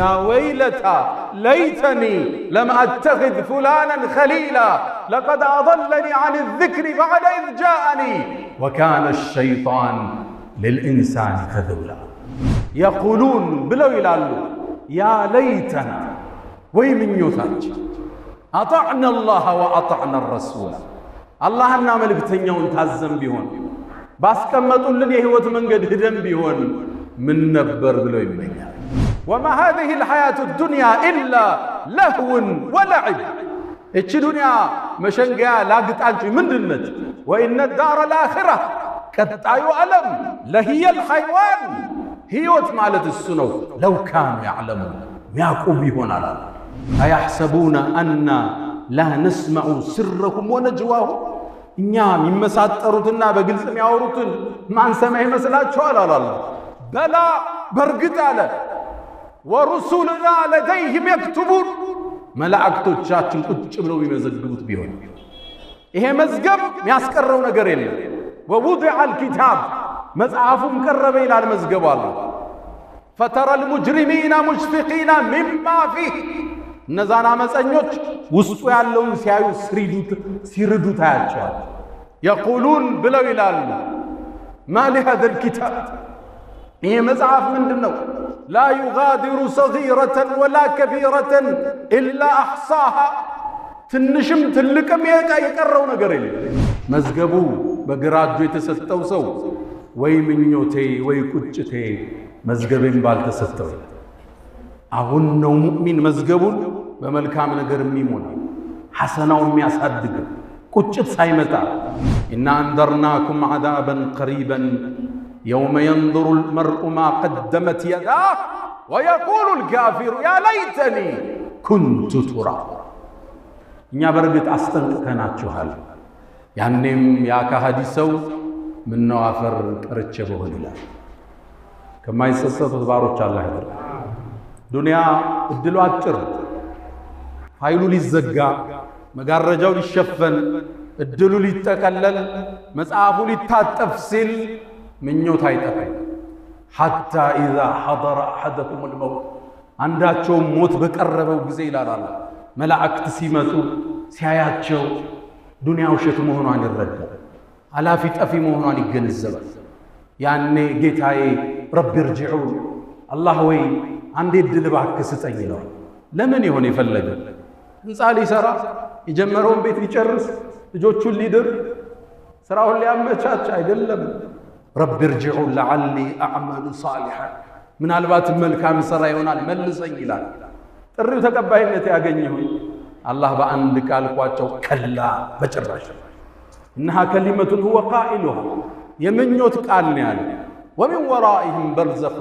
يا ويلتى ليتني لم أتخذ فلانا خليلا لقد أضلني عن الذكر بعد إذ جاءني وكان الشيطان للإنسان خذولا يقولون بلو يلالو يا ليتنا ويمن يوثاج أطعنا الله وأطعنا الرسول الله أنا ملكتنيون تازم بيهون بس كما تقول لن يهوت من قد هدم بيهون من نبر بلو يمنيا وما هذه الحياة الدنيا إلا لهو ولعب إيش دنيا مشنقا لاقت عنك من دنت وإن الدار الآخرة كتايو ألم لهي الحيوان هيوت مالت السنو لو كانوا يعلمون يعقوب هنا لا أيحسبون أن لا نسمع سرهم ونجواهم إنيام يمساتروتنا بقلس مياوروتن ما نسمعي مسلات شوال الله بلا برقت على ورسولنا لديهم يكتبون ملائكتو تشاتن قد بلو يمزقبوت بيهون إيه مزقب ياسكرون قرين ووضع الكتاب مزعافهم كربي إلى المزقب الله فترى المجرمين مشفقين مما فيه نزانا مسأنيوش وسطوا يالون سيايو سيردو تاياتشوال يقولون بلو إلى ما لهذا الكتاب إيه مزعاف من دنو لا يغادر صغيرة ولا كبيرة إلا أحصاها تنشم تلكم يقرون قرين مزقبو بقراجو يتستو سو وي منيوتي وي كتشتي مزقبين بالتستو أغنو مؤمن مزقبون بملكام نقر ميمون حسناو مياسادق كتشت سايمتا إنا أنذرناكم عذابا قريبا يوم ينظر المرء ما قدمت يداه ويقول الكافر يا ليتني كنت ترابا إنيا برقت أستنقناتشوهال ያኔም ያ ከሃዲ ሰው ምን ነው አፈር ቀርቼ በሆነ ይላል ከማይሰሰቱት ባሮች አላህ ይደር ዱንያ እድሉ አጭር ኃይሉ ሊዘጋ መጋረጃው ሊሸፈን እድሉ ሊጠቀለል መጽሐፉ ሊታጠፍ ሲል ምኞት አይጠፋም حتى اذا حضر احدكم الموت አንዳቸው ሞት በቀረበው ጊዜ ይላል መላእክት ሲመጡ ሲያያቸው ዱንያ ውሸት መሆኗን ይረዳ አላፊ ጠፊ መሆኗን ይገነዘባል ያኔ ጌታዬ ረቢ ርጂዑን አላህ ወይ አንዴ ድል እባክህ ስጠኝ ይላል ለምን ይሆን የፈለገ ህንጻ ሊሰራ የጀመረውን ቤት ሊጨርስ ልጆቹን ሊድር ስራውን ሊያመቻች አይደለም ረቢ ርጂዑን ለዓሊ አዕመሉ صالحا ምናልባት መልካም ስራ ይሆናል መልሰኝ ይላል ጥሪው ተቀባይነት ያገኘው الله بأن قال قواچو كلا بچراش انها كلمه هو قائلها يمنيوت قال نيال ومن ورائهم برزخ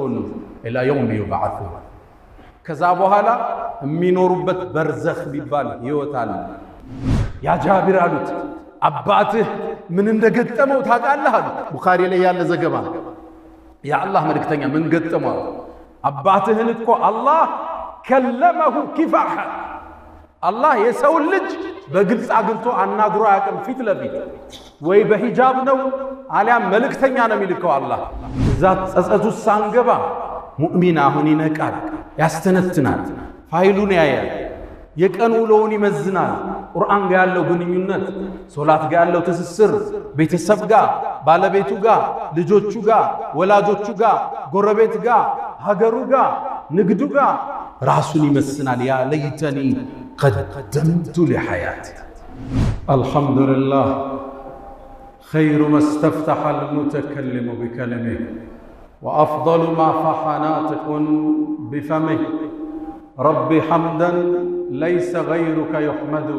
الى يوم يبعثون كذا بحالا مينوربت برزخ بيبال يوتال يا جابر قالت اباته من እንደገጠመው ታውቃለህ ቡኻሪ ላይ ያለ ዘገባ ያ አላህ መልእክተኛ ምን ገጠመው አባትህን እኮ አላህ كلمه كفاحا الله يسول لج بقلص አግንቶ አናግሮ ያቀም ፊት ለፊት ወይ በሂጃብ ነው አሊያም መልእክተኛ ነው የሚልከው አላህ ዛት ጸጸቱ ሳንገባ ሙእሚን አሁን ይነቃል ያስተነትናል ፋይሉን ያያል የቀን ውሎውን ይመዝናል ቁርአን ጋር ያለው ግንኙነት ሶላት ጋር ያለው ትስስር ቤተሰብ ጋር ባለቤቱ ጋር ልጆቹ ጋር ወላጆቹ ጋር ጎረቤት ጋር ሀገሩ ጋር ንግዱ ጋር ራሱን ይመስናል ያ ለይተኒ قدمت لحياتي الحمد لله خير ما استفتح المتكلم بكلمه وأفضل ما فح ناطق بفمه رب حمدا ليس غيرك يحمد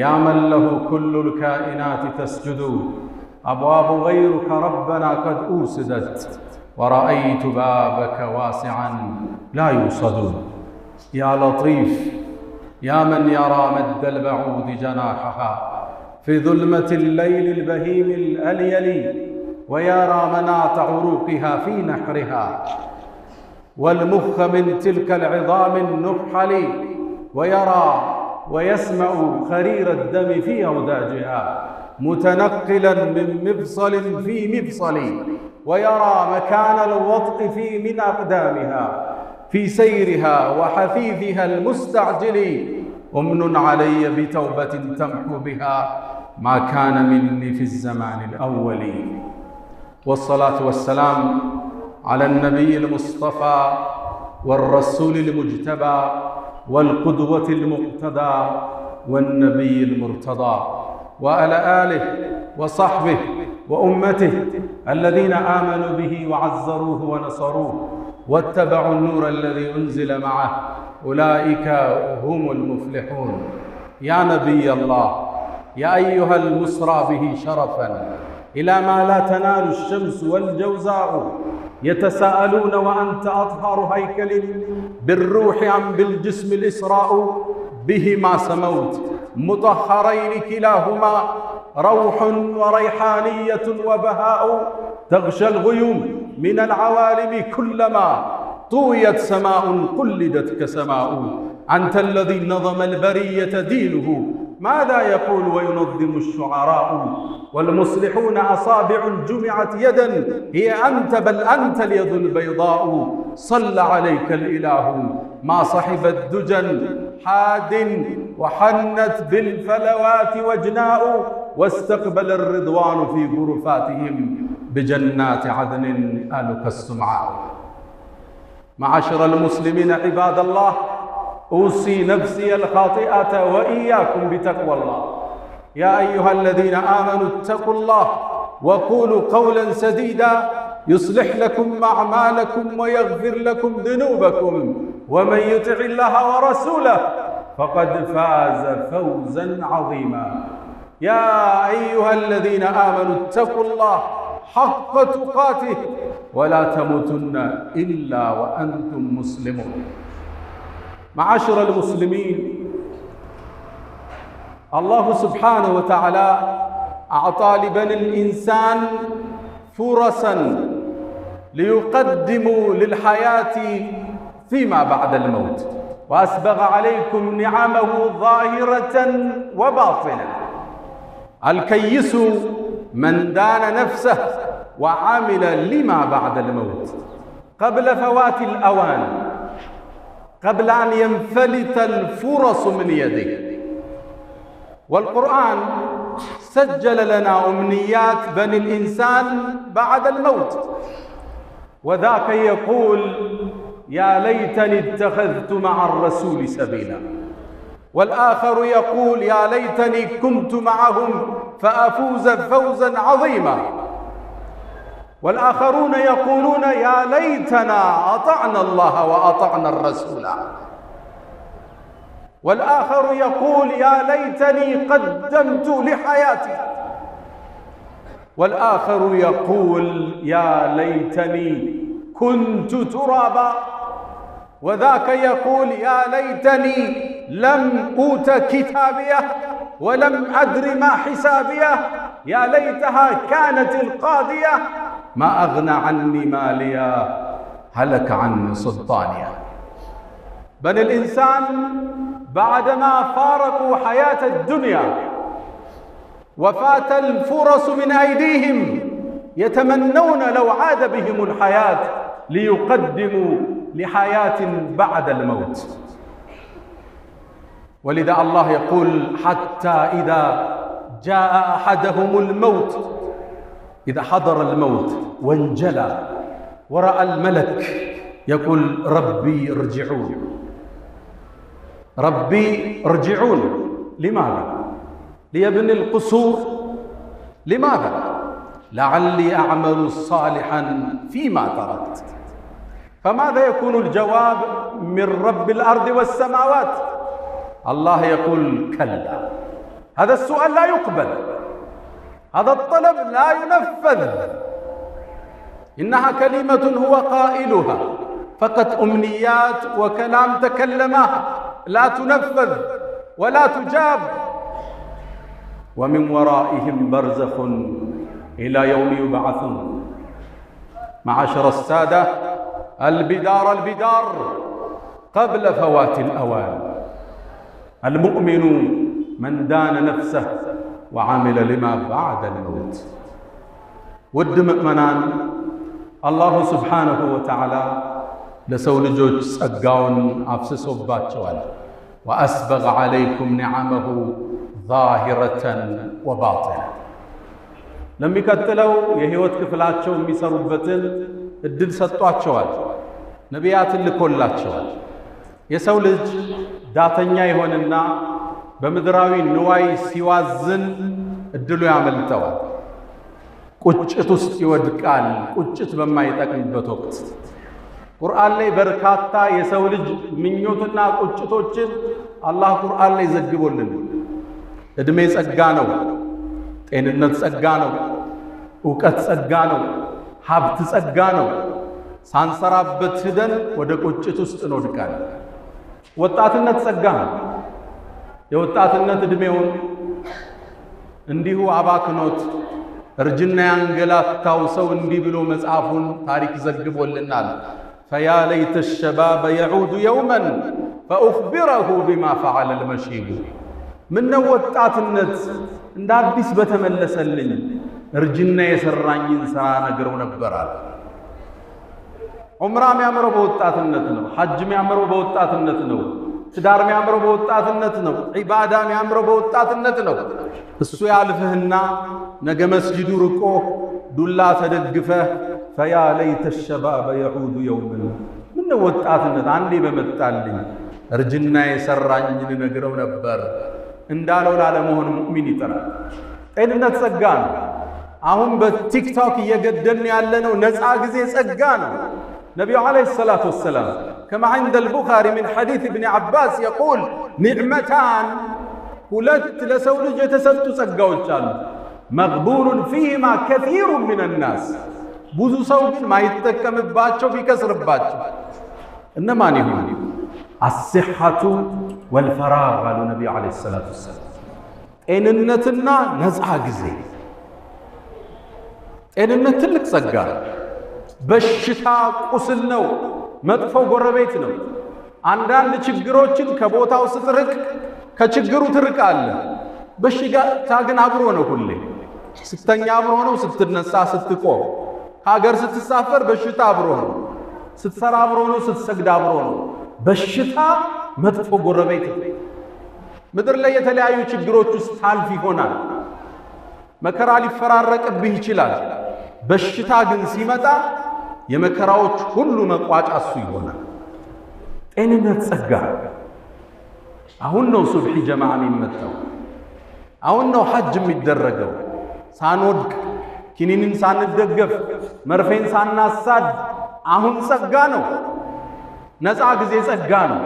يا من له كل الكائنات تسجد أبواب غيرك ربنا قد أوسدت ورأيت بابك واسعا لا يوصد يا لطيف يا من يرى مد البعوض جناحها في ظلمة الليل البهيم الأليل ويرى مناط عروقها في نحرها والمخ من تلك العظام النحل ويرى ويسمع خرير الدم في أوداجها متنقلا من مفصل في مفصل ويرى مكان الوطء في من أقدامها في سيرها وحثيثها المستعجل أمن علي بتوبة تمحو بها ما كان مني في الزمان الأول. والصلاة والسلام على النبي المصطفى والرسول المجتبى والقدوة المقتدى والنبي المرتضى، وعلى آله وصحبه وأمته الذين آمنوا به وعزروه ونصروه واتبعوا النور الذي أنزل معه، أولئك هم المفلحون. يا نبي الله، يا أيها المسرى به شرفا إلى ما لا تنال الشمس والجوزاء، يتساءلون وأنت أطهر هيكل بالروح عن بالجسم الإسراء، بهما سموت مطهرين كلاهما روح وريحانية وبهاء، تغشى الغيوم من العوالم كلما طويت سماء قلدت كسماء. أنت الذي نظم البرية دينه، ماذا يقول وينظم الشعراء؟ والمصلحون أصابع جمعت يدا، هي أنت بل أنت اليد البيضاء. صلى عليك الإله ما صحبت دجى حاد، وحنت بالفلوات وجناء، واستقبل الرضوان في غرفاتهم بجنات عدن آلك السمعاء. معاشر المسلمين عباد الله، أوصي نفسي الخاطئة وإياكم بتقوى الله. يا أيها الذين آمنوا اتقوا الله وقولوا قولا سديدا يصلح لكم أعمالكم ويغفر لكم ذنوبكم، ومن يطع الله ورسوله فقد فاز فوزا عظيما. يا أيها الذين آمنوا اتقوا الله حق تقاته ولا تموتن إلا وأنتم مسلمون. معاشر المسلمين، الله سبحانه وتعالى أعطى لبني الإنسان فرصا ليقدموا للحياة فيما بعد الموت، وأسبغ عليكم نعمه ظاهرة وباطنة. الكيس من دان نفسه وعمل لما بعد الموت قبل فوات الأوان، قبل أن ينفلت الفرص من يده. والقرآن سجل لنا أمنيات بني الإنسان بعد الموت، وذاك يقول يا ليتني اتخذت مع الرسول سبيلا، والآخر يقول يا ليتني كنت معهم فأفوز فوزا عظيما، والآخرون يقولون يا ليتنا أطعنا الله وأطعنا الرسول، والآخر يقول يا ليتني قدمت لحياتي، والآخر يقول يا ليتني كنت ترابا، وذاك يقول يا ليتني لم أوت كتابيه ولم أدر ما حسابيه، يا ليتها كانت القاضية ما أغنى عني ماليا هلك عني سلطانيا. بني الإنسان بعدما فارقوا حياة الدنيا وفات الفرص من أيديهم يتمنون لو عاد بهم الحياة ليقدموا لحياة بعد الموت. ولذا الله يقول حتى إذا جاء أحدهم الموت، إذا حضر الموت وانجلى ورأى الملك يقول ربي ارجعون، ربي ارجعون. لماذا؟ ليبني القصور. لماذا؟ لعلي أعمل صالحا فيما تركت. فماذا يكون الجواب من رب الأرض والسماوات؟ الله يقول كلا، هذا السؤال لا يقبل، هذا الطلب لا ينفذ، إنها كلمة هو قائلها فقط، أمنيات وكلام تكلمها لا تنفذ ولا تجاب. ومن ورائهم برزخ إلى يوم يبعثون. معاشر السادة، البدار البدار قبل فوات الأوان. المؤمن من دان نفسه وعمل لما بعد الموت. ود مؤمنان، الله سبحانه وتعالى ለሰው ልጆች ጸጋውን አፍስሶባቸዋል። ወአስበገ ዐለይኩም ኒዓመሁ ዛሂረተን ወባጢና ለሚቀጥለው የህይወት ክፍላቸው የሚሰሩበትን እድል ሰጧቸዋል። ነቢያትን ልኮላቸዋል። የሰው ልጅ ዳተኛ ይሆንና በምድራዊ ንዋይ ሲዋዝን እድሉ ያመልጠዋል። ቁጭት ውስጥ ይወድቃል። ቁጭት በማይጠቅምበት ወቅት ቁርአን ላይ በርካታ የሰው ልጅ ምኞትና ቁጭቶችን አላህ ቁርአን ላይ ዘግቦልን። እድሜ ጸጋ ነው፣ ጤንነት ጸጋ ነው፣ ዕውቀት ጸጋ ነው፣ ሀብት ጸጋ ነው። ሳንሰራበት ሂደን ወደ ቁጭት ውስጥ እንወድቃለን። ወጣትነት ጸጋ ነው። የወጣትነት እድሜውን እንዲሁ አባክኖት እርጅና ያንገላታው ሰው እንዲህ ብሎ መጽሐፉን ታሪክ ዘግቦልናል። ፈያ ለይተ الشباب يعود يوما فأخبره بما فعل المشيب ምነው ወጣትነት እንደ አዲስ በተመለሰልኝ እርጅና የሰራኝን ሥራ ነግረው ነበራል። ዑምራ የሚያምረው በወጣትነት ነው። ሐጅ የሚያምረው በወጣትነት ነው። ትዳር የሚያምረው በወጣትነት ነው። ዒባዳ የሚያምረው በወጣትነት ነው። እሱ ያልፍህና ነገ መስጂዱ ርቆ ዱላ ተደግፈህ ፈያ ለይተ الشباب يعود يوما ምን ወጣትነት አንዴ በመጣልኝ እርጅና የሰራኝን ነግረው ነበር እንዳለው ላለመሆን ሙእሚን ይጥራል። ጤንነት ጸጋ ነው። አሁን በቲክቶክ እየገደልን ያለነው ነፃ ጊዜ ጸጋ ነው። ነቢዩ ዓለይሂ ሰላቱ ወሰላም كما عند البخاري من حديث ابن عباس يقول نعمتان ሁለት ለሰው ልጅ የተሰጡ ጸጋዎች አሉ። መግቡኑን ፊሂማ ከሲሩ ሚን الناس ብዙ ሰው ግን ማይጠቀምባቸው ቢከስርባቸው እነማን ይሆኑ? الصحة والفراغ አሉ ነቢዩ ዓለይሂ ሰላቱ ወሰላም። ጤንነትና ነፃ ጊዜ። ጤንነት ትልቅ ጸጋ ነው። በሽታ ቁስል ነው። መጥፎ ጎረቤት ነው። አንዳንድ ችግሮችን ከቦታው ስትርቅ ከችግሩ ትርቃለህ። በሽታ ግን አብሮ ነው። ሁሌ ስተኛ አብሮ ነው፣ ስትነሳ ስትቆም፣ ሀገር ስትሳፈር በሽታ አብሮ ነው፣ ስትሰራ አብሮ ነው፣ ስትሰግድ አብሮ ነው። በሽታ መጥፎ ጎረቤት ነው። ምድር ላይ የተለያዩ ችግሮች ውስጥ ታልፍ ይሆናል። መከራ ሊፈራረቅብህ ይችላል። በሽታ ግን ሲመጣ የመከራዎች ሁሉ መቋጫ እሱ ይሆናል። ጤንነት ጸጋ። አሁን ነው ሱብሒ ጀማዓ የሚመጣው። አሁን ነው ሐጅ የሚደረገው። ሳንወድቅ ኪኒንን ሳንደገፍ መርፌን ሳናሳድ አሁን ጸጋ ነው። ነፃ ጊዜ ጸጋ ነው።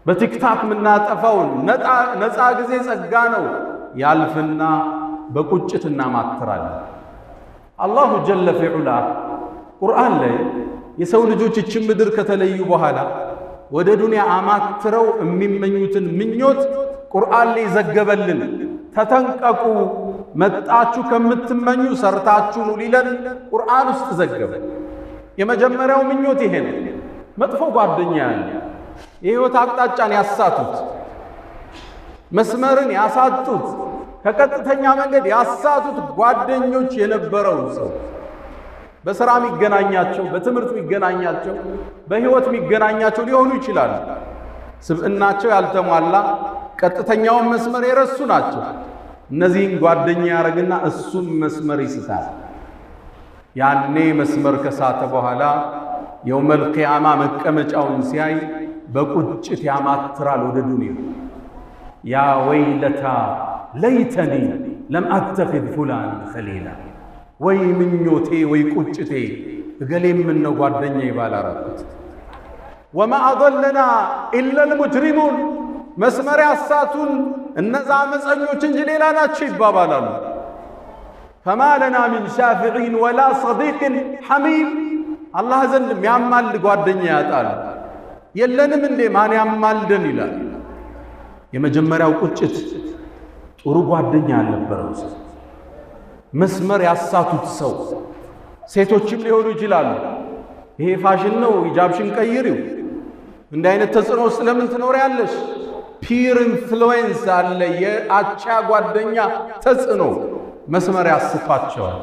በቲክታክ የምናጠፋውን ነፃ ጊዜ ጸጋ ነው። ያልፍና በቁጭት እናማትራለን። አላሁ ጀለ ፊዑላ ቁርአን ላይ የሰው ልጆች እችን ምድር ከተለዩ በኋላ ወደ ዱንያ አማትረው የሚመኙትን ምኞት ቁርአን ላይ ዘገበልን። ተጠንቀቁ፣ መጣችሁ ከምትመኙ ሰርታችሁ ኑ ሊለን ቁርአን ውስጥ ዘገበ። የመጀመሪያው ምኞት ይሄ ነው። መጥፎ ጓደኛ ያለ የህይወት አቅጣጫን ያሳቱት፣ መስመርን ያሳጡት፣ ከቀጥተኛ መንገድ ያሳቱት ጓደኞች የነበረው ሰው በሥራ የሚገናኛቸው፣ በትምህርት የሚገናኛቸው፣ በህይወት የሚገናኛቸው ሊሆኑ ይችላሉ። ስብዕናቸው ያልተሟላ ቀጥተኛውን መስመር የረሱ ናቸው። እነዚህን ጓደኛ ያረግና እሱም መስመር ይስታል። ያኔ መስመር ከሳተ በኋላ የውመል ቂያማ መቀመጫውን ሲያይ በቁጭት ያማትራል ወደ ዱንያ። ያ ወይለታ ለይተኒ ለም አተኺዝ ፉላን ኸሊላ፣ ወይ ምኞቴ ወይ ቁጭቴ እገሌ ምን ነው ጓደኛ ይባላራኩት። ወማ አضለና ኢላ ልሙጅሪሙን፣ መስመር ያሳቱን እነዛ አመፀኞች እንጂ ሌላ ናቸው ይባባላሉ። ፈማ ለና ሚን ሻፊዒን ወላ ሰዲቅን ሐሚም፣ አላህ ዘንድ የሚያማልድ ጓደኛ ያጣል። የለንም እንዴ ማን ያማልደን ይላል። የመጀመሪያው ቁጭት ጥሩ ጓደኛ ያልነበረው ሰው፣ መስመር ያሳቱት ሰው። ሴቶችም ሊሆኑ ይችላሉ። ይሄ ፋሽን ነው ሂጃብሽን ቀይሪው፣ እንዲህ አይነት ተጽዕኖ ውስጥ ለምን ትኖሪያለሽ? ፒር ኢንፍሉዌንስ አለ፣ የአቻ ጓደኛ ተጽዕኖ መስመር ያስቷቸዋል።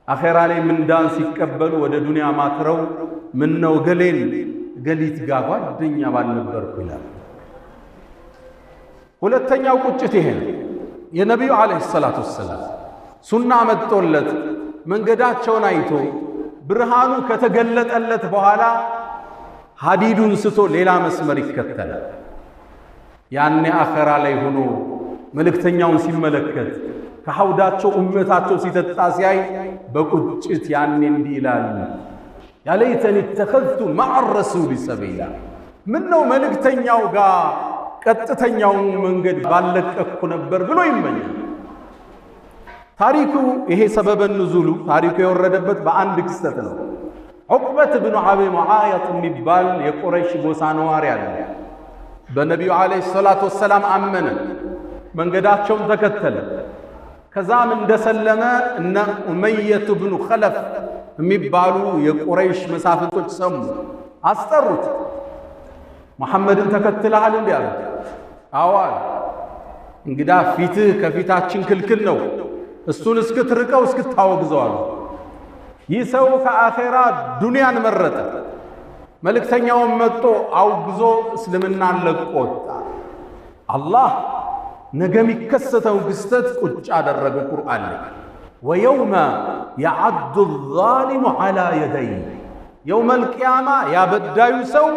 አኺራ ላይ ምንዳን ሲቀበሉ ወደ ዱንያ ማትረው ምን ነው ገሊት ጋር ጓደኛ ባልነበርኩ ይላል። ሁለተኛው ቁጭት ይሄ ነው። የነቢዩ አለይሂ ሰላቱ ወሰላም ሱና መጥቶለት መንገዳቸውን አይቶ ብርሃኑ ከተገለጠለት በኋላ ሐዲዱን ስቶ ሌላ መስመር ይከተላል። ያኔ አኺራ ላይ ሆኖ መልእክተኛውን ሲመለከት ከሐውዳቸው ኡመታቸው ሲጠጣ ሲያይ በቁጭት ያኔ እንዲህ ይላል፣ ያ ለይተኒ ተኸዝቱ መዐ ረሱሊ ሰቢላ፣ ምን ነው መልእክተኛው ጋር ቀጥተኛውን መንገድ ባለቀኩ ነበር ብሎ ይመኛል። ታሪኩ ይሄ ሰበበ ንዙሉ ታሪኩ የወረደበት በአንድ ክስተት ነው። ዑቅበት ብኑ አቢ ሙዓይጥ የሚባል የቁረይሽ ጎሳ ነዋሪ አለ። በነቢዩ አለይሂ ሰላቱ ወሰላም አመነ፣ መንገዳቸውን ተከተለ። ከዛም እንደሰለመ እነ ኡመየቱ ብኑ ኸለፍ የሚባሉ የቁረይሽ መሳፍንቶች ሰሙ፣ አስጠሩት። መሐመድን ተከትለሃል እንዴ አሉት። አዋል እንግዳ ፊትህ ከፊታችን ክልክል ነው፣ እሱን እስክትርቀው እስክታወግዘው አሉ። ይህ ሰው ከአኺራ ዱንያን መረጠ። መልእክተኛውን መጥቶ አውግዞ እስልምናን ለቆ ወጣ። አላህ ነገ የሚከሰተው ክስተት ቁጭ አደረገ ቁርአን ላይ። ወየውመ የዐዱ ዛሊሙ ዐላ የደይ፣ የውመል ቂያማ ያበዳዩ ሰው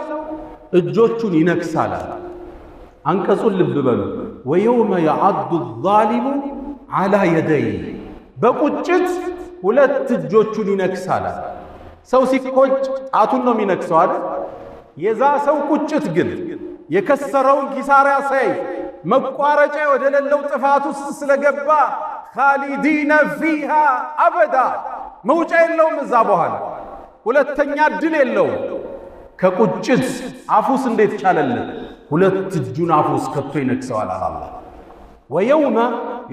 እጆቹን ይነክሳል። አንቀጹን ልብ በሉ። ወየውመ የዐዱ ዛሊሙ ዐላ የደይ፣ በቁጭት ሁለት እጆቹን ይነክሳል። ሰው ሲቆጭ ጣቱን ነው የሚነክሰው አይደል? የዛ ሰው ቁጭት ግን የከሰረውን ኪሳራ ሳይ መቋረጫ ወደ ሌለው ጥፋት ውስጥ ስለገባ ኻሊዲነ ፊሃ አበዳ፣ መውጫ የለውም እዛ በኋላ ሁለተኛ እድል የለውም። ከቁጭት አፉስ እንዴት ቻለለት? ሁለት እጁን አፉስ ከቶ ይነክሰዋል አላህ። ወየውመ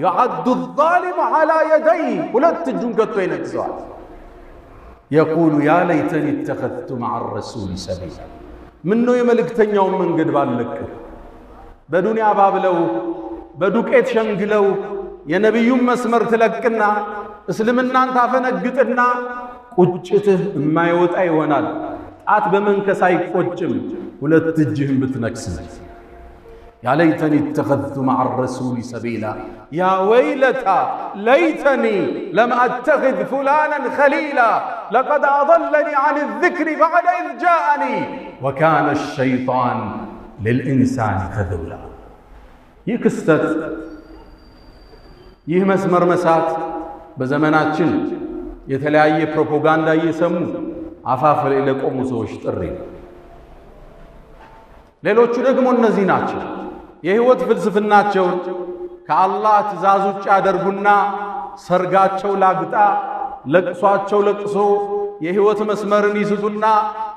የዐዱ ዛሊሙ ዐላ የደይ፣ ሁለት እጁን ከቶ ይነክሰዋል። የቁሉ ያ ለይተኒ ተኸዝቱ መዐ ረሱሊ ሰቢላ፣ ምነው የመልእክተኛውን መንገድ ባልለቅሁ። በዱንያ ባብለው በዱቄት ሸንግለው የነቢዩን መስመር ትለቅና እስልምናን ታፈነግጥና ቁጭትህ የማይወጣ ይሆናል። ጣት በመንከስ አይቆጭም፣ ሁለት እጅህን ብትነክስ። ያ ለይተኒ ተኸዝቱ መዐ ረሱሊ ሰቢላ፣ ያ ወይለታ ለይተኒ ለም አተኽዝ ፉላናን ኸሊላ ለቀድ አضለኒ ዐን ዚክሪ በዕደ ኢዝ ጃአኒ ወካነ ሸይጣን ልልኢንሳን ከዙላ። ይህ ክስተት ይህ መስመር መሳት በዘመናችን የተለያየ ፕሮፓጋንዳ እየሰሙ አፋፍ ላይ ለቆሙ ሰዎች ጥሪ ነው። ሌሎቹ ደግሞ እነዚህ ናቸው። የህይወት ፍልስፍናቸውን ከአላህ ትእዛዝ ውጭ ያደርጉና ሰርጋቸው ላግጣ፣ ለቅሷቸው ለቅሶ የህይወት መስመርን ይስቱና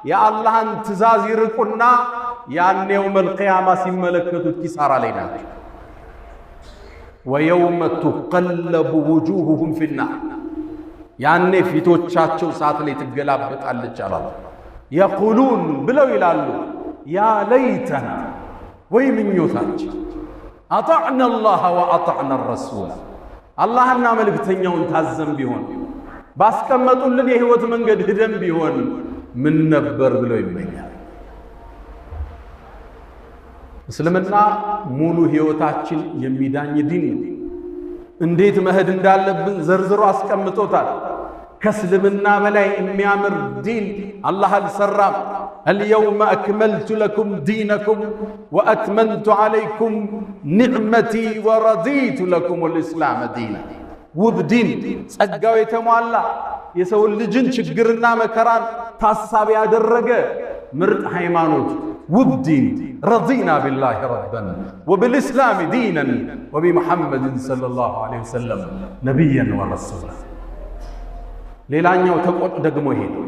የአላህን ትእዛዝ ይርቁና ያኔው መልቂያማ ሲመለከቱት ኪሳራ ላይ ናቸው። ወየውመ ቱቀለቡ ውጁሁሁም ፊናር፣ ያኔ ፊቶቻቸው እሳት ላይ ትገላበጣለች አላህ። የቁሉን ብለው ይላሉ ያ ለይተና፣ ወይ ምኞታችን አጣዕና አላህ ወአጣዕና ረሱላ፣ አላህና መልእክተኛውን ታዘን ቢሆን ባስቀመጡልን የህይወት መንገድ ሂደን ቢሆን ምን ነበር ብለው ይመኛል። እስልምና ሙሉ ህይወታችን የሚዳኝ ዲን ነው። እንዴት መሄድ እንዳለብን ዘርዝሮ አስቀምጦታል። ከእስልምና በላይ የሚያምር ዲን አላህ አልሰራም። አልየውመ አክመልቱ ለኩም ዲነኩም ወአትመምቱ ዐለይኩም ኒዕመቲ ወረዲቱ ለኩም ልእስላመ ዲና። ውብ ዲን፣ ጸጋው የተሟላ የሰው ልጅን ችግርና መከራን ታሳቢ ያደረገ ምርጥ ሃይማኖት፣ ውብ ዲን። ረዲና ቢላሂ ረበን ወብልእስላሚ ዲነን ወቢሙሐመድን ሰለላሁ ዐለይሂ ወሰለም ነቢየን ወረሱላ። ሌላኛው ተቆጥ ደግሞ ይሄ ነው።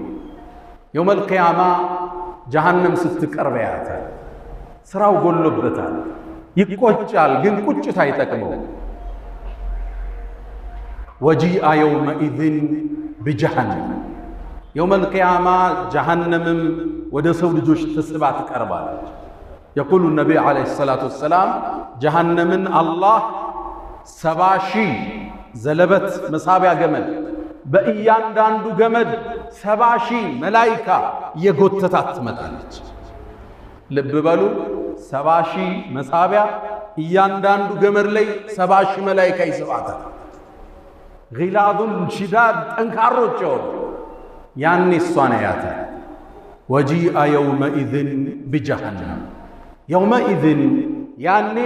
የውመል ቂያማ ጀሃነም ስትቀርብ ያያታል። ስራው ጎሎበታል፣ ይቆጫል፣ ግን ቁጭት አይጠቅመው። ወጂአ የውመኢዝን ቢጀሃነም፣ የውመል ቂያማ ጀሃነምም ወደ ሰው ልጆች ተስባ ትቀርባለች። የቁሉ ነቢይ ዓለይሂ ሰላቱ ወሰላም ጀሃነምን አላህ 70,000 ዘለበት መሳቢያ ገመድ በእያንዳንዱ ገመድ 70,000 መላኢካ የጎተታት ትመጣለች። ልብ በሉ 70,000 መሳቢያ እያንዳንዱ ገመድ ላይ 70,000 መላኢካ ይስባታል። غلاظ شداد ጠንካሮች ያኔ እሷን ያያታል። وجيء يومئذ بجهنم يومئذ ያኔ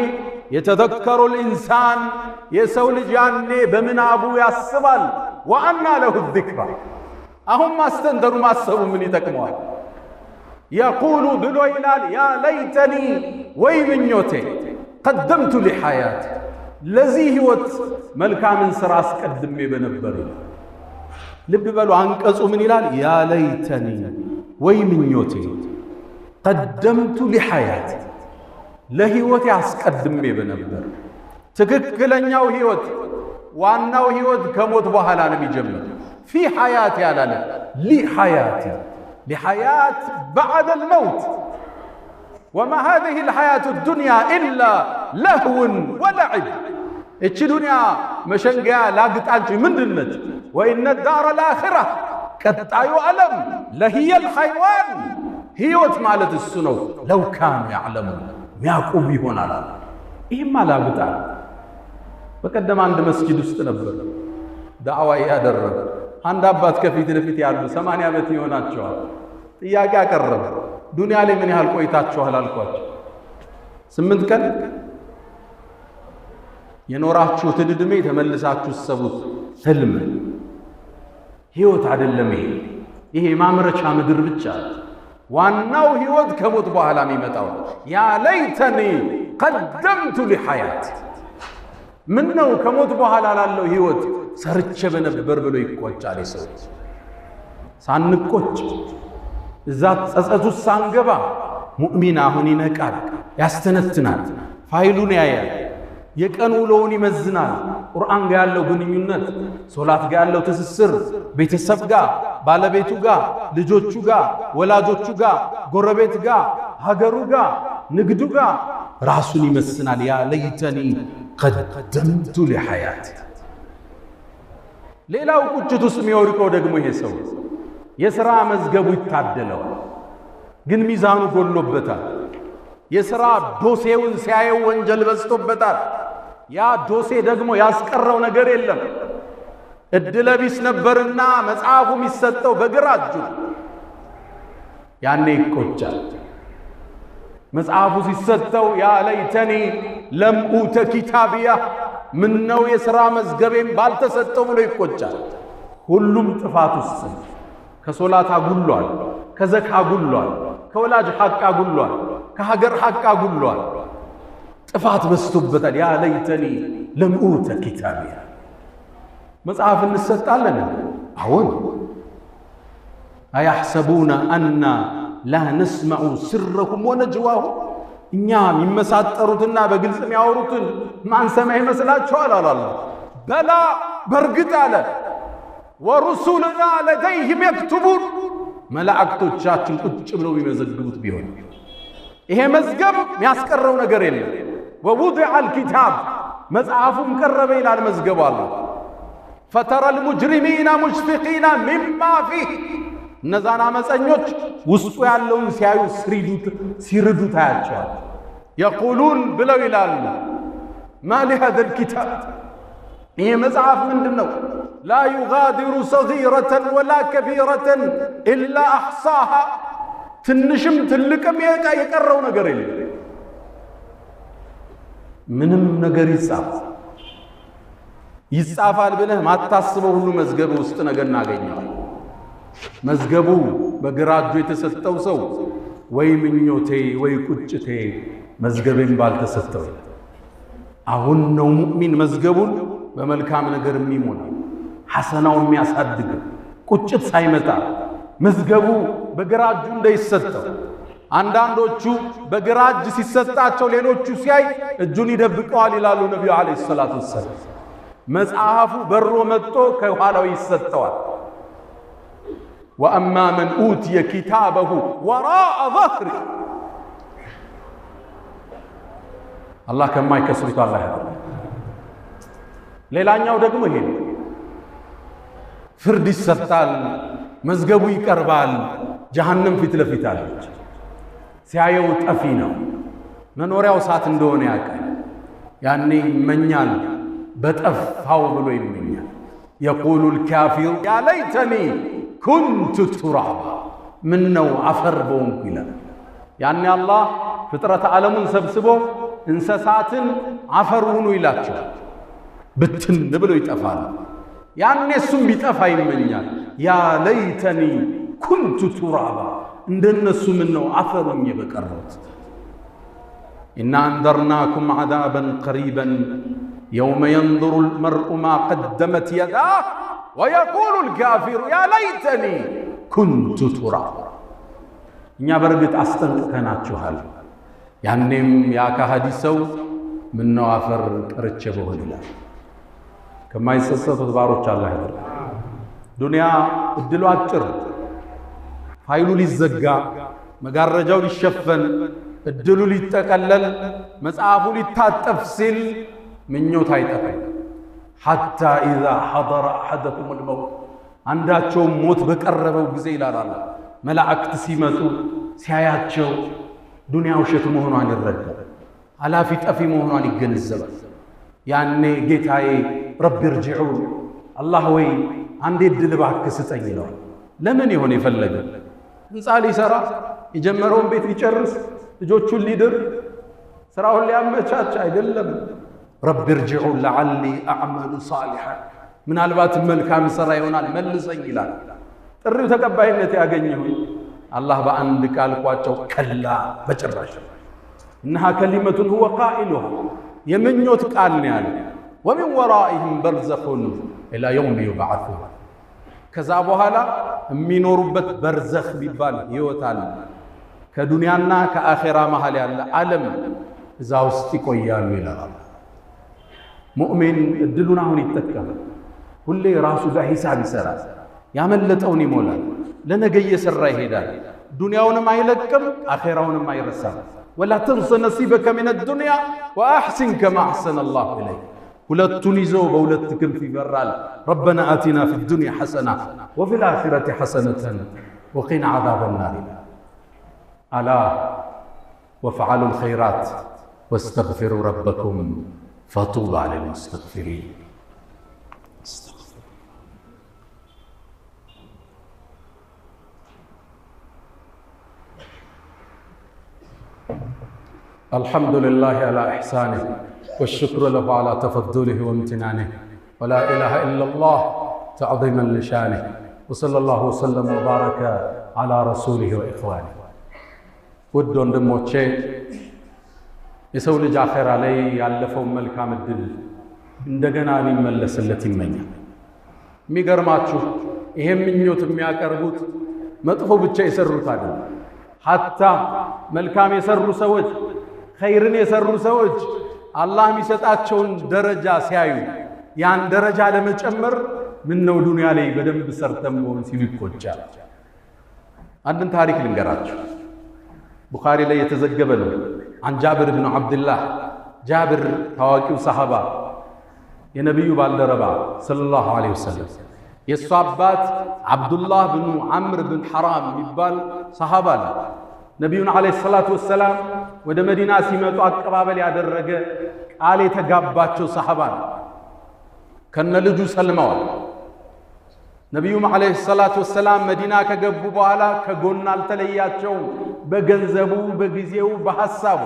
يتذكر الإنسان የሰው ልጅ ያኔ በምናቡ ያስባል። وأنى له الذكرى አሁን ማስተንተሩ ማሰቡ ምን ይጠቅመዋል? يقول ብሎ ይላል يا ليتني ወይ ምኞቴ قدمت لحياتي ለዚህ ህይወት መልካምን ስራ አስቀድሜ በነበር። ልብ በሉ አንቀጹ ምን ይላል? ያ ለይተኒ ወይ ምኞቴ قدمت لحياتي ለህይወቴ አስቀድሜ በነበር። ትክክለኛው ህይወት ዋናው ህይወት ከሞት በኋላ ነው የሚጀምረው። في حياتي አላለ لحياتي لحياة بعد الموت وما هذه الحياة الدنيا إلا لهو ولعب. እቺ ዱንያ መሸንገያ ላግጣንቺ ምንድነች? وإن الدار الآخرة ቀጣዩ ዓለም لهي الحيوان ህይወት ማለት እሱ ነው። لو كانوا يعلمون ሚያቁብ ይሆናል። ይሄማ ላግጣ። በቀደም አንድ መስጊድ ውስጥ ነበር ዳዕዋ ያደረገ አንድ አባት ከፊት ለፊት ያሉ 80 ዓመት ይሆናቸዋል። ጥያቄ አቀረበ። ዱንያ ላይ ምን ያህል ቆይታችኋል አልኳቸው። 8 ቀን የኖራችሁት እድሜ ተመልሳችሁ ሰቡት። ህልም ህይወት አይደለም። ይሄ ማምረቻ ምድር ብቻ። ዋናው ህይወት ከሞት በኋላ የሚመጣው ያ ለይተኒ قدمت لحياتي ምን ነው ከሞት በኋላ ላለው ህይወት ሰርቼ በነበር ብሎ ይቆጫል። ሰው ሳንቆጭ እዛ ጸጸቱ ሳንገባ ሙእሚን አሁን ይነቃል፣ ያስተነትናል፣ ፋይሉን ያያል፣ የቀን ውሎውን ይመዝናል። ቁርአን ጋር ያለው ግንኙነት፣ ሶላት ጋር ያለው ትስስር፣ ቤተሰብ ጋር፣ ባለቤቱ ጋር፣ ልጆቹ ጋር፣ ወላጆቹ ጋር፣ ጎረቤት ጋር፣ ሀገሩ ጋር፣ ንግዱ ጋር ራሱን ይመስናል። ያ ለይተኒ قدمت لحياتي። ሌላው ቁጭት ውስጥ የሚወርቀው ደግሞ ይሄ ሰው የሥራ መዝገቡ ይታደለዋል፣ ግን ሚዛኑ ጎሎበታል። የሥራ ዶሴውን ሲያየው ወንጀል በዝቶበታል። ያ ዶሴ ደግሞ ያስቀረው ነገር የለም። እድለቢስ ነበርና መጽሐፉ የሚሰጠው በግራ እጁ። ያኔ ይቆጫል። መጽሐፉ ሲሰጠው ያ ለይተኒ ለም ኡተ ኪታቢያ ምነው የሥራ መዝገቤን ባልተሰጠው ብሎ ይቆጫል። ሁሉም ጥፋት ውስጥ ከሶላት አጉሏል፣ ከዘካ አጉሏል፣ ከወላጅ ሐቅ አጉሏል፣ ከሀገር ሐቅ አጉሏል። ጥፋት በዝቶበታል። ያ ለይተኒ ለም ኡተ ኪታቢያ። መጽሐፍ እንሰጣለን። አሁን አያሕሰቡነ አና ላ ነስመዑ ስረሁም ወነጅዋሁም እኛ የሚመሳጠሩትና በግልጽ የሚያወሩትን ማንሰማ ይመስላችኋል? አላለ በላ በርግጥ አለ ወሩሱልና ለደይህም የክቱቡን መላእክቶቻችን ቁጭ ብለው የሚመዘግቡት ቢሆን ይሄ መዝገብ የሚያስቀረው ነገር የለም። ወውዲዐ አልኪታብ መጽሐፉም ቀረበ ይላል መዝገቡ አለ። ፈተረ ልሙጅሪሚና ሙሽፊቂና ሚማ ፊህ እነዛን አመፀኞች ውስጡ ያለውን ሲያዩ ሲርዱ ታያቸዋል። የቁሉን ብለው ይላሉ ማ ሊሃዛ ልኪታብ ይሄ መጽሐፍ ምንድን ነው? ላ ዩጋዲሩ ሰጊረተን ወላ ከቢረተን ኢላ አሕሳሃ ትንሽም ትልቅም የቀረው ነገር የለም። ምንም ነገር ይጻፋል ብለህ ማታስበው ሁሉ መዝገብ ውስጥ ነገር እናገኘዋል። መዝገቡ በግራ እጁ የተሰጠው ሰው ወይ ምኞቴ ወይ ቁጭቴ መዝገቤን ባልተሰጠው። አሁን ነው ሙእሚን መዝገቡን በመልካም ነገር የሚሞላ ሐሰናው የሚያሳድግ ቁጭት ሳይመጣ መዝገቡ በግራ እጁ እንዳይሰጠው። አንዳንዶቹ በግራ እጅ ሲሰጣቸው ሌሎቹ ሲያይ እጁን ይደብቀዋል ይላሉ ነብዩ አለይሂ ሰላቱ ወሰለም። መጽሐፉ በሮ መጥቶ ከኋላው ይሰጠዋል። ወአማ መን ኡትየ ኪታበሁ ወራአ ظهሪ አላህ ከማይከስሩት አላህ ያደርገን። ሌላኛው ደግሞ ይሄ ፍርድ ይሰጣል፣ መዝገቡ ይቀርባል። ጀሃነም ፊት ለፊት አለች። ሲያየው ጠፊ ነው፣ መኖሪያው እሳት እንደሆነ ያውቃል። ያኔ ይመኛል፣ በጠፋው ብሎ ይመኛል። የቁሉ ልካፊር ያ ለይተኒ ኩንቱ ቱራባ፣ ምን ነው አፈር በሆንኩ ይላል። ያኔ አላህ ፍጥረት ዓለሙን ሰብስቦ እንስሳትን አፈር ሁኑ ይላቸዋል። ብትን ብሎ ይጠፋል። ያኔ እሱም ቢጠፋ ይመኛል። ያ ለይተኒ ኩንቱ ቱራባ፣ እንደነሱ ምን ነው አፈር ሆኜ በቀረሁት። ኢና አንዘርናኩም ዐዛበን ቀሪበን የውመ የንظሩ ልመርኡ ማ ቀደመት የዳህ ወየቁሉ ልካፊሩ ያ ለይተኒ ኩንቱ ቱራባ። እኛ በርግጥ አስጠንቅቀናችኋል። ያኔም ያ ከሃዲ ሰው ምነው አፈር ቀርቼ በሆን ይላል። ከማይጸጸቱት ባሮች አላህ ያድርገን። ዱንያ እድሉ አጭር፣ ፋይሉ ሊዘጋ፣ መጋረጃው ሊሸፈን፣ እድሉ ሊጠቀለል፣ መጽሐፉ ሊታጠፍ ሲል ምኞት አይጠፋም። ሐታ ኢዛ ሐضረ አሐደኩም ልመውት፣ አንዳቸውም ሞት በቀረበው ጊዜ ይላል አላህ፣ መላእክት ሲመጡ ሲያያቸው ዱንያ ውሸት መሆኗን ይረዳል። አላፊ ጠፊ መሆኗን ይገነዘባል። ያኔ ጌታዬ ረቢ እርጅዑን፣ አላህ ወይ አንዴ ዕድል እባክህ ስጠኝ ይለዋል። ለምን ይሆን የፈለገ? ህንፃ ሊሰራ የጀመረውን ቤት ሊጨርስ ልጆቹን ሊድር ስራውን ሊያመቻች አይደለም። ረቢ እርጅዑን ለዓሊ አዕመሉ ሳሊሐን፣ ምናልባት መልካም ሥራ ይሆናል መልሰኝ ይላል። ጥሪው ተቀባይነት ያገኘው አላህ በአንድ ቃል ቋጨው፣ ከላ በጭራሽ። እነሃ ከሊመቱን ሁወ ቃኢሉሃ፣ የምኞት ቃል ነው ያለ። ወሚን ወራኢህም በርዘኹን ኢላ የውም ዩብዓሱን፣ ከዛ በኋላ የሚኖሩበት በርዘኽ ቢባል ህይወት አለ። ከዱንያና ከአኼራ መሃል ያለ ዓለም እዛ ውስጥ ይቆያሉ ይላል። ሙእሚን እድሉን አሁን ይጠቀማል። ሁሌ ራሱ ጋር ሂሳብ ይሰራል፣ ያመለጠውን ይሞላል፣ ለነገ እየሰራ ይሄዳል። ዱንያውንም አይለቅም፣ አኼራውንም አይረሳም። ወላ ተንሰ ነሲበከ ሚነ ዱንያ ወአሕሲን ከማ አሕሰነ አላሁ ኢለይክ። ሁለቱን ይዞ በሁለት ክንፍ ይበራል። ረበና አቲና ፊ ዱንያ ሐሰና ወፊ ልአኺረቲ ሐሰነተን ወቂና ዐዛበ ናር። አላ ወፍዐሉ ልኸይራት ወስተግፊሩ ረበኩም ፈጡባ ሊልሙስተግፊሪን። الحمد لله على إحسانه والشكر له على تفضله وامتنانه ولا إله إلا الله تعظيما لشانه وصلى الله وسلم وبارك على رسوله وإخوانه. ود ወንድሞቼ የሰው ልጅ አኼራ ላይ ያለፈውን መልካም እድል እንደገና ሊመለስለት ይመኛል። የሚገርማችሁ ይሄም ምኞት የሚያቀርቡት መጥፎ ብቻ የሰሩት አይደለም። ሐታ መልካም የሰሩ ሰዎች፣ ኸይርን የሰሩ ሰዎች አላህ የሚሰጣቸውን ደረጃ ሲያዩ ያን ደረጃ ለመጨመር ምን ነው ዱንያ ላይ በደንብ ሰርተም መሆን ሲሉ ይቆጫል። አንድን ታሪክ ልንገራችሁ። ቡኻሪ ላይ የተዘገበ ነው። عن جابر بن عبد الله، جابر ታዋቂው ሰሃባ የነብዩ ባልደረባ ሰለላሁ ዐለይሂ ወሰለም የሱ አባት አብዱላህ ብኑ ዐምር ብን ሐራም የሚባል ሰሃባ ነው። ነቢዩን ዐለይሂ ሰላቱ ወሰላም ወደ መዲና ሲመጡ አቀባበል ያደረገ ቃል የተጋባቸው ሰሃባ ነው። ከነ ልጁ ሰልመዋል። ነቢዩም ዐለይሂ ሰላቱ ወሰላም መዲና ከገቡ በኋላ ከጎን አልተለያቸውም። በገንዘቡ፣ በጊዜው፣ በሐሳቡ።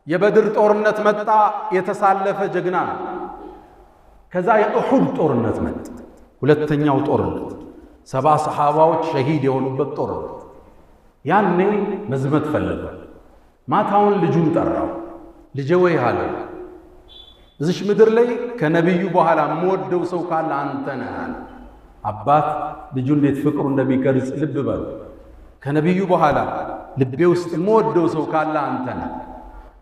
የበድር ጦርነት መጣ፣ የተሳለፈ ጀግና ነው። ከዛ የኡሑድ ጦርነት መጣ፣ ሁለተኛው ጦርነት፣ 70 ሰሃባዎች ሸሂድ የሆኑበት ጦርነት። ያኔ መዝመት ፈለገ። ማታውን ልጁን ጠራው። ልጄ ወይ አለ፣ እዚሽ ምድር ላይ ከነቢዩ በኋላ የምወደው ሰው ካለ አንተ ነህ አለ። አባት ልጁ እንዴት ፍቅሩ እንደሚቀርጽ ልብ በሉ። ከነቢዩ በኋላ ልቤ ውስጥ የምወደው ሰው ካለ አንተ ነህ።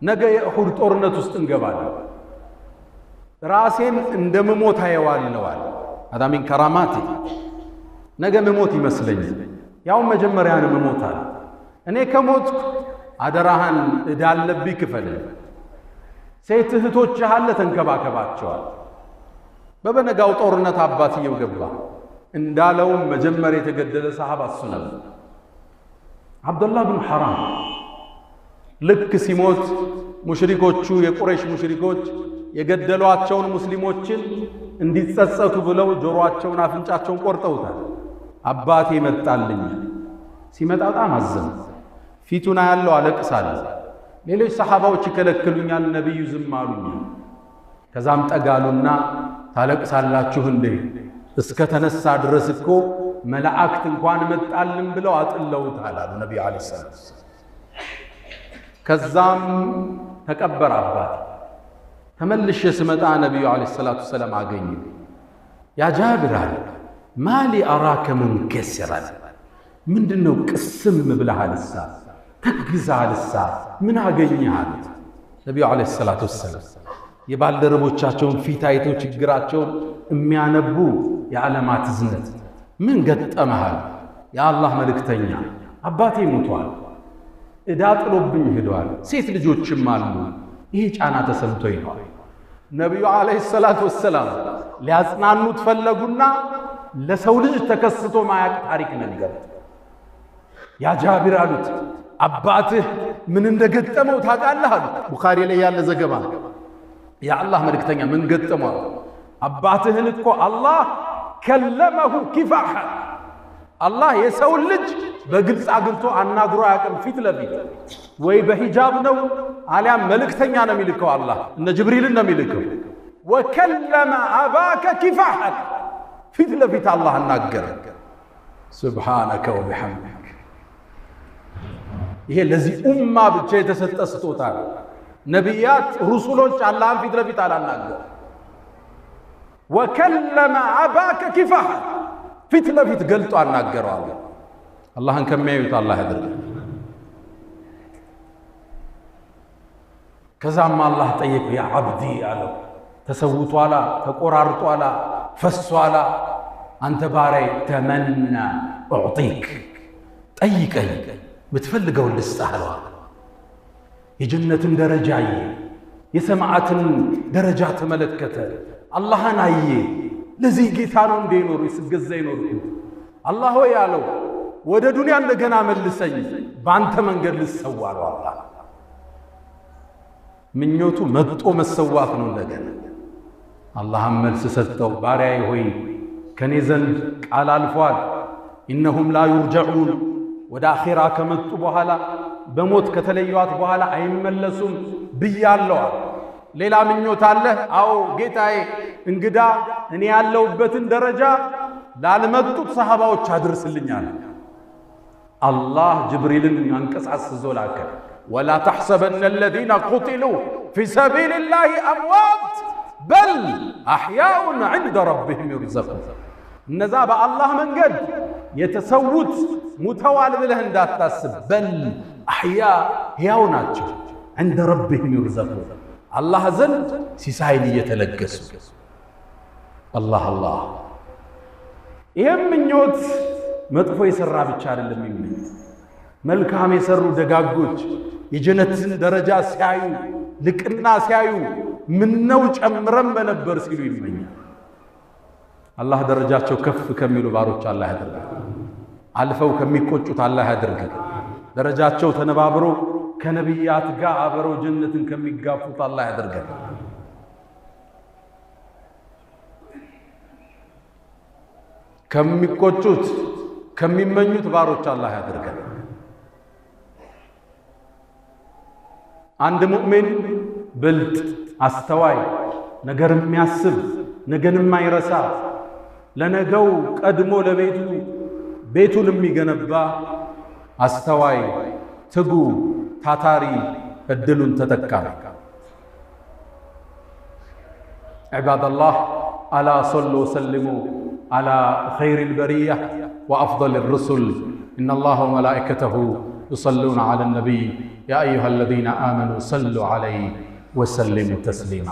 ነገ የኡሑድ ጦርነት ውስጥ እንገባለን። ራሴን እንደምሞት አየዋለዋል። አዳ ሚን ከራማቲ፣ ነገ መሞት ይመስለኛል። ያው መጀመሪያን መሞታል። እኔ ከሞትኩ አደራህን እዳለብኝ ክፈል። ሴት እህቶችህ አለ ተንከባከባቸዋል። በበነጋው ጦርነት አባትየው ገባ። እንዳለውም መጀመሪያ የተገደለ ሰሃባ እሱ ነበር። አብዱላህ ብን ሐራም ልክ ሲሞት ሙሽሪኮቹ የቁረይሽ ሙሽሪኮች የገደሏቸውን ሙስሊሞችን እንዲጸጸቱ ብለው ጆሮአቸውን አፍንጫቸውን ቆርጠውታል። አባቴ መጣልኝ። ሲመጣ በጣም አዘነ። ፊቱን ያለው አለቅሳለሁ። ሌሎች ሰሃባዎች ይከለክሉኛል፣ ነብዩ ዝም አሉኝ። ከዛም ጠጋሉና ታለቅሳላችሁ እንዴ? እስከ ተነሳ ድረስ እኮ መላእክት እንኳን መጣልን ብለው አጥለውታል አሉ ነብዩ አለይሂ ሰላም። ከዛም ተቀበረ አባቴ። ተመልሼ ስመጣ ነብዩ አለይሂ ሰላቱ ሰላም አገኙ። ያ ጃብር አለ ማሊ አራከ ሙንከሲራን፣ ምንድነው ቅስም ብለሃልሳ ተግዛልሳ ምን አገኘሃል? ነብዩ አለይሂ ሰላቱ ሰላም የባልደረቦቻቸውን ፊት አይተው ችግራቸውን የሚያነቡ የዓለማት ዝነት ምን ገጠመሃል? የአላህ መልእክተኛ አባቴ ሞቷል፣ ዕዳ ጥሎብኝ ሄዷል፣ ሴት ልጆችም አሉ፣ ይሄ ጫና ተሰምቶኝ ነው። ነብዩ አለይሂ ሰላቱ ወሰላም ሊያጽናኑት ፈለጉና ለሰው ልጅ ተከስቶ ማያቅ ታሪክ ነገር ያ ጃቢር አሉት አባትህ ምን እንደገጠመው ታውቃለህ አሉት። ቡኻሪ ላይ ያለ ዘገባ። የአላህ መልእክተኛ ምን ገጠመው? አባትህን እኮ አላህ ከለመሁ ኪፋሐ፣ አላህ የሰው ልጅ በግልጽ አግኝቶ አናግሮ አያውቅም። ፊት ለፊት ወይ በሂጃብ ነው አሊያም መልእክተኛ ነው የሚልከው። አላህ እነ ጅብሪልን ነው የሚልከው። ወከለመ አባከ ኪፋሐ፣ ፊት ለፊት አላህ አናገረ። ሱብሃነከ ወቢሐምዲክ። ይሄ ለዚህ ኡማ ብቻ የተሰጠ ስጦታ ነው። ነቢያት ሩሱሎች አላህን ፊት ለፊት አላናገሩ። ወከለመ አባከ ኪፋሐ፣ ፊት ለፊት ገልጦ አናገረው። አላህን ከሚያዩት አላህ ያድርገን። ከዛም አላህ ጠየቀው፣ ያ አብዲ አለው፣ ተሰውቷላ፣ ተቆራርጧላ፣ ፈሷላ፣ አንተ ባሪያዬ ተመና እዕጢክ፣ ጠይቀኝ ምትፈልገውን ልስጥህ አለው። የጀነትን ደረጃ አየ፣ የሰማዓትን ደረጃ ተመለከተ፣ አላህን አየ። ለዚህ ጌታ ነው እንደ ይኖሩ ይስገዛ ይኖርኩት። አላህ ሆይ አለው ወደ ዱንያ እንደገና መልሰኝ፣ በአንተ መንገድ ልሰዋ ነው። አላህ ምኞቱ መጥቶ መሰዋት ነው እንደገና። አላህም መልስ ሰጠው፣ ባሪያዬ ሆይ ከኔ ዘንድ ቃል አልፏል። ኢነሁም ላ ዩርጀዑን፣ ወደ አኺራ ከመጡ በኋላ በሞት ከተለዩዋት በኋላ አይመለሱም ብያለሁ። ሌላ ምኞት አለህ? አዎ ጌታዬ፣ እንግዳ እኔ ያለሁበትን ደረጃ ላልመጡት ሰሃባዎች አድርስልኛል። አላህ ጅብሪልን አንቀሳስዞ ላከ። ወላ ተሕሰበነ አለዚነ ቁቲሉ ፊ ሰቢልላሂ አምዋት በል አሕያኡን ዐንደ ረቢሂም ዩርዘቁን። እነዛ በአላህ መንገድ የተሰዉት ሙተዋል ብለህ እንዳታስብ። በል አሕያ ሕያው ናቸው፣ ዐንደ ረቢሂም ዩርዘቁን፣ አላህ ዘንድ ሲሳይን እየተለገሱ። አላህ አላህ። ይህም ምኞት መጥፎ የሠራ ብቻ አይደለም የሚመኝ፣ መልካም የሠሩ ደጋጎች የጀነትን ደረጃ ሲያዩ፣ ልቅና ሲያዩ ምነው ጨምረን በነበር ሲሉ ይመኛል። አላህ ደረጃቸው ከፍ ከሚሉ ባሮች አላህ ያድርገን። አልፈው ከሚቆጩት አላህ ያድርገን። ደረጃቸው ተነባብሮ ከነቢያት ጋር አብረው ጀነትን ከሚጋፉት አላህ ያድርገን። ከሚቆጩት ከሚመኙት ባሮች አላህ ያድርገን። አንድ ሙእሚን ብልጥ፣ አስተዋይ፣ ነገር የሚያስብ፣ ነገን የማይረሳ፣ ለነገው ቀድሞ ለቤቱ ቤቱን የሚገነባ አስተዋይ፣ ትጉ፣ ታታሪ፣ እድሉን ተጠቃሚ። ዒባደላህ አላ ሰሉ ወሰልሙ አላ ኸይሪል በሪያ ወአፍደሊር ሩሱል ኢነላህ ወመላኢከተሁ ዩሰሉነ ዐለ ነቢይ ያ አዩሃለዚነ አመኑ ሰሉ ዐለይሂ ወሰሊሙ ተስሊማ።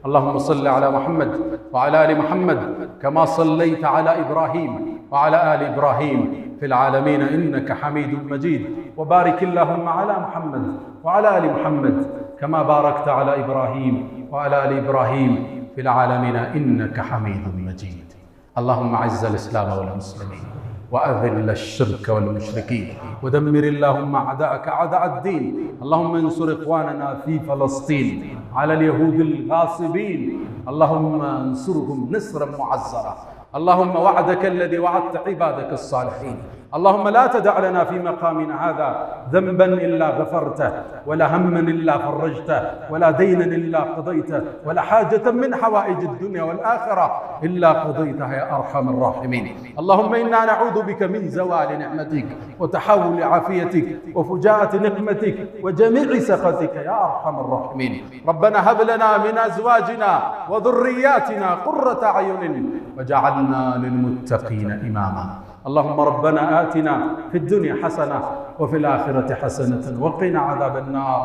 اللهم صل على محمد وعلى آل محمد كما صليت على إبراهيم وعلى آل إبراهيم في العالمين إنك حميد مجيد. وبارك اللهم على محمد وعلى آل محمد كما باركت على إبراهيم وعلى آل إبراهيم في العالمين إنك حميد مجيد. اللهم أعز الإسلام والمسلمين وأذل الشرك والمشركين ودمر اللهم أعداءك أعداء الدين. اللهم انصر إخواننا في فلسطين على اليهود الغاصبين، اللهم انصرهم نصرا معزرا. اللهم وعدك الذي وعدت عبادك الصالحين. اللهم لا تدع لنا في مقامنا هذا ذنبا إلا غفرته، ولا هما إلا فرجته، ولا دينا إلا قضيته، ولا حاجة من حوائج الدنيا والآخرة إلا قضيتها يا أرحم الراحمين. اللهم إنا نعوذ بك من زوال نعمتك وتحول عافيتك وفجاءة نقمتك وجميع سخطك يا أرحم الراحمين. ربنا هب لنا من أزواجنا وذرياتنا قرة أعين وجعلنا للمتقين إماما. اللهم ربنا آتنا في الدنيا حسنة وفي الآخرة حسنة وقنا عذاب النار.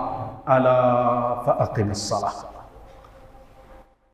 ألا فأقم الصلاة.